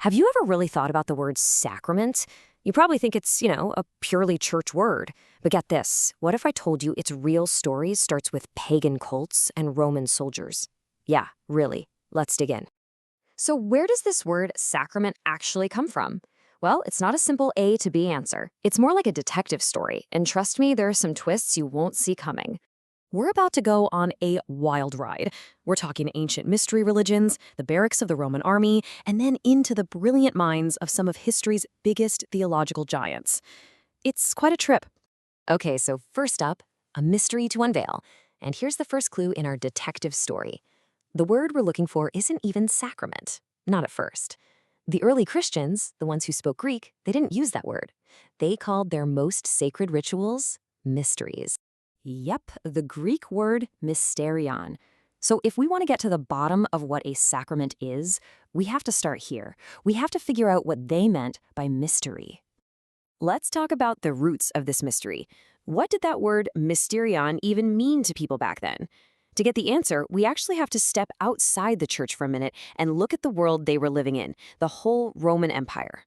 Have you ever really thought about the word sacrament? You probably think it's, a purely church word. But get this, what if I told you its real story starts with pagan cults and Roman soldiers? Yeah, really. Let's dig in. So where does this word sacrament actually come from? Well, it's not a simple A to B answer. It's more like a detective story, and trust me, there are some twists you won't see coming. We're about to go on a wild ride. We're talking ancient mystery religions, the barracks of the Roman army, and then into the brilliant minds of some of history's biggest theological giants. It's quite a trip. Okay, so first up, a mystery to unveil. And here's the first clue in our detective story. The word we're looking for isn't even sacrament. Not at first. The early Christians, the ones who spoke Greek, they didn't use that word. They called their most sacred rituals mysteries. Yep, the Greek word mysterion. So if we want to get to the bottom of what a sacrament is, we have to start here. We have to figure out what they meant by mystery. Let's talk about the roots of this mystery. What did that word mysterion even mean to people back then? To get the answer, we actually have to step outside the church for a minute and look at the world they were living in, the whole Roman Empire.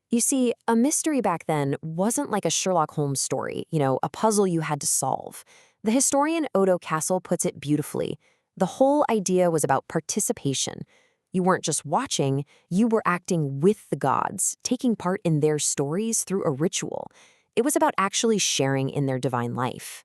You see, a mystery back then wasn't like a Sherlock Holmes story, a puzzle you had to solve. The historian Odo Castle puts it beautifully. The whole idea was about participation. You weren't just watching, you were acting with the gods, taking part in their stories through a ritual. It was about actually sharing in their divine life.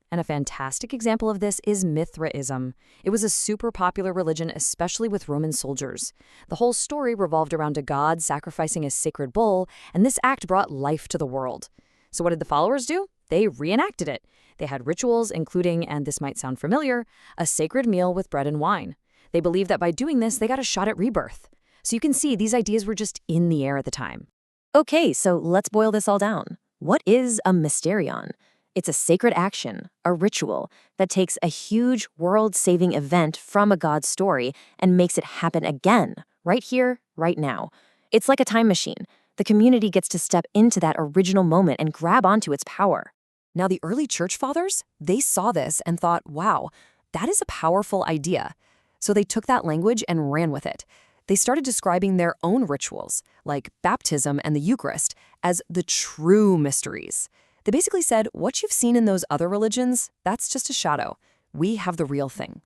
And a fantastic example of this is Mithraism. It was a super popular religion, especially with Roman soldiers. The whole story revolved around a god sacrificing a sacred bull, and this act brought life to the world. So what did the followers do? They reenacted it. They had rituals, including, and this might sound familiar, a sacred meal with bread and wine. They believed that by doing this, they got a shot at rebirth. So you can see these ideas were just in the air at the time. Okay, so let's boil this all down. What is a mysterion? It's a sacred action, a ritual, that takes a huge world-saving event from a god's story and makes it happen again, right here, right now. It's like a time machine. The community gets to step into that original moment and grab onto its power. Now, the early church fathers, they saw this and thought, wow, that is a powerful idea. So they took that language and ran with it. They started describing their own rituals, like baptism and the Eucharist, as the true mysteries. They basically said, what you've seen in those other religions, that's just a shadow. We have the real thing.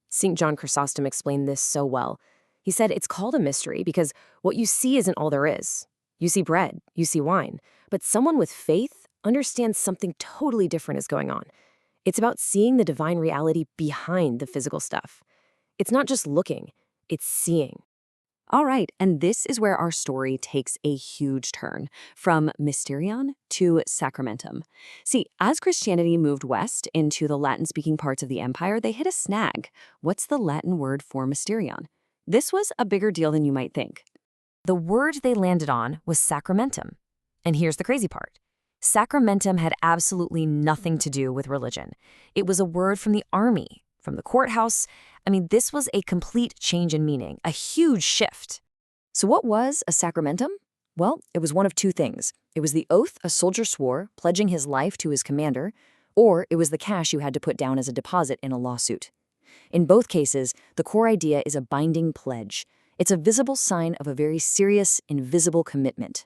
St. John Chrysostom explained this so well. He said it's called a mystery because what you see isn't all there is. You see bread, you see wine, but someone with faith understands something totally different is going on. It's about seeing the divine reality behind the physical stuff. It's not just looking, it's seeing. All right, and this is where our story takes a huge turn, from mysterion to sacramentum. See, as Christianity moved west into the Latin-speaking parts of the empire, they hit a snag. What's the Latin word for mysterion? This was a bigger deal than you might think. The word they landed on was sacramentum. And here's the crazy part. Sacramentum had absolutely nothing to do with religion. It was a word from the army, from the courthouse. This was a complete change in meaning, a huge shift. So what was a sacramentum? Well, it was one of two things. It was the oath a soldier swore, pledging his life to his commander, or it was the cash you had to put down as a deposit in a lawsuit. In both cases, the core idea is a binding pledge. It's a visible sign of a very serious, invisible commitment.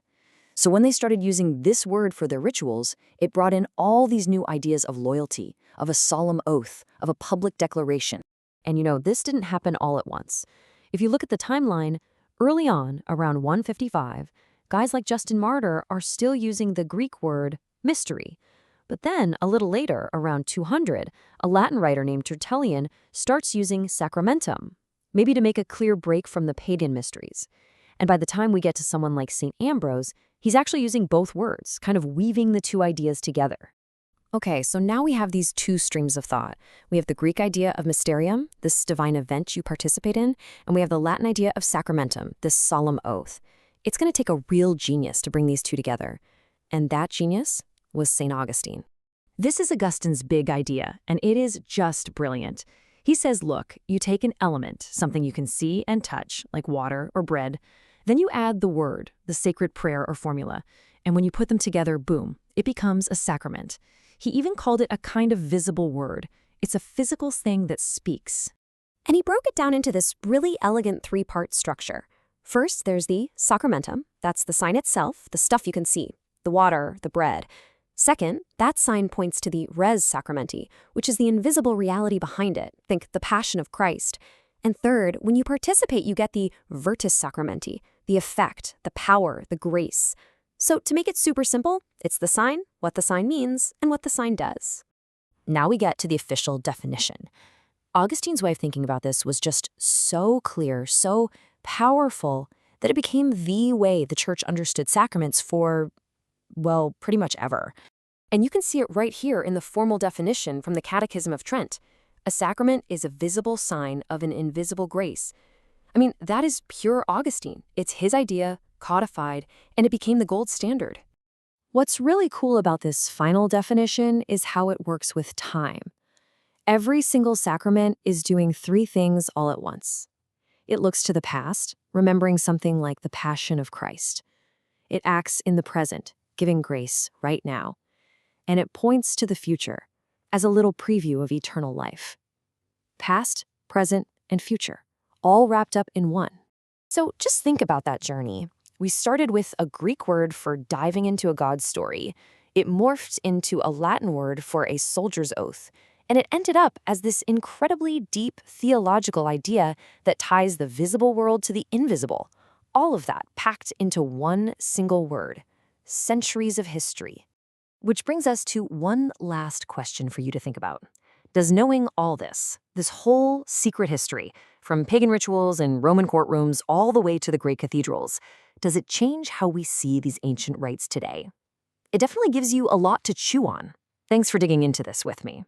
So when they started using this word for their rituals, it brought in all these new ideas of loyalty, of a solemn oath, of a public declaration. And this didn't happen all at once. If you look at the timeline, early on, around 155, guys like Justin Martyr are still using the Greek word mystery. But then, a little later, around 200, a Latin writer named Tertullian starts using sacramentum, maybe to make a clear break from the pagan mysteries. And by the time we get to someone like St. Ambrose, he's actually using both words, kind of weaving the two ideas together. Okay, so now we have these two streams of thought. We have the Greek idea of mysterium, this divine event you participate in, and we have the Latin idea of sacramentum, this solemn oath. It's going to take a real genius to bring these two together. And that genius was St. Augustine. This is Augustine's big idea, and it is just brilliant. He says, look, you take an element, something you can see and touch, like water or bread, then you add the word, the sacred prayer or formula, and when you put them together, boom, it becomes a sacrament. He even called it a kind of visible word. It's a physical thing that speaks. And he broke it down into this really elegant three-part structure. First, there's the sacramentum. That's the sign itself, the stuff you can see, the water, the bread. Second, that sign points to the res sacramenti, which is the invisible reality behind it. Think the passion of Christ. And third, when you participate, you get the virtus sacramenti, the effect, the power, the grace. So to make it super simple, it's the sign, what the sign means, and what the sign does. Now we get to the official definition. Augustine's way of thinking about this was just so clear, so powerful, that it became the way the church understood sacraments for, well, pretty much ever. And you can see it right here in the formal definition from the Catechism of Trent. A sacrament is a visible sign of an invisible grace. I mean, that is pure Augustine. It's his idea, codified, and it became the gold standard. What's really cool about this final definition is how it works with time. Every single sacrament is doing three things all at once. It looks to the past, remembering something like the Passion of Christ. It acts in the present, giving grace right now. And it points to the future, as a little preview of eternal life. Past, present, and future, all wrapped up in one. So just think about that journey. We started with a Greek word for diving into a God's story. It morphed into a Latin word for a soldier's oath. And it ended up as this incredibly deep theological idea that ties the visible world to the invisible. All of that packed into one single word: centuries of history. Which brings us to one last question for you to think about. Does knowing all this whole secret history, from pagan rituals and Roman courtrooms all the way to the great cathedrals, does it change how we see these ancient rites today? It definitely gives you a lot to chew on. Thanks for digging into this with me.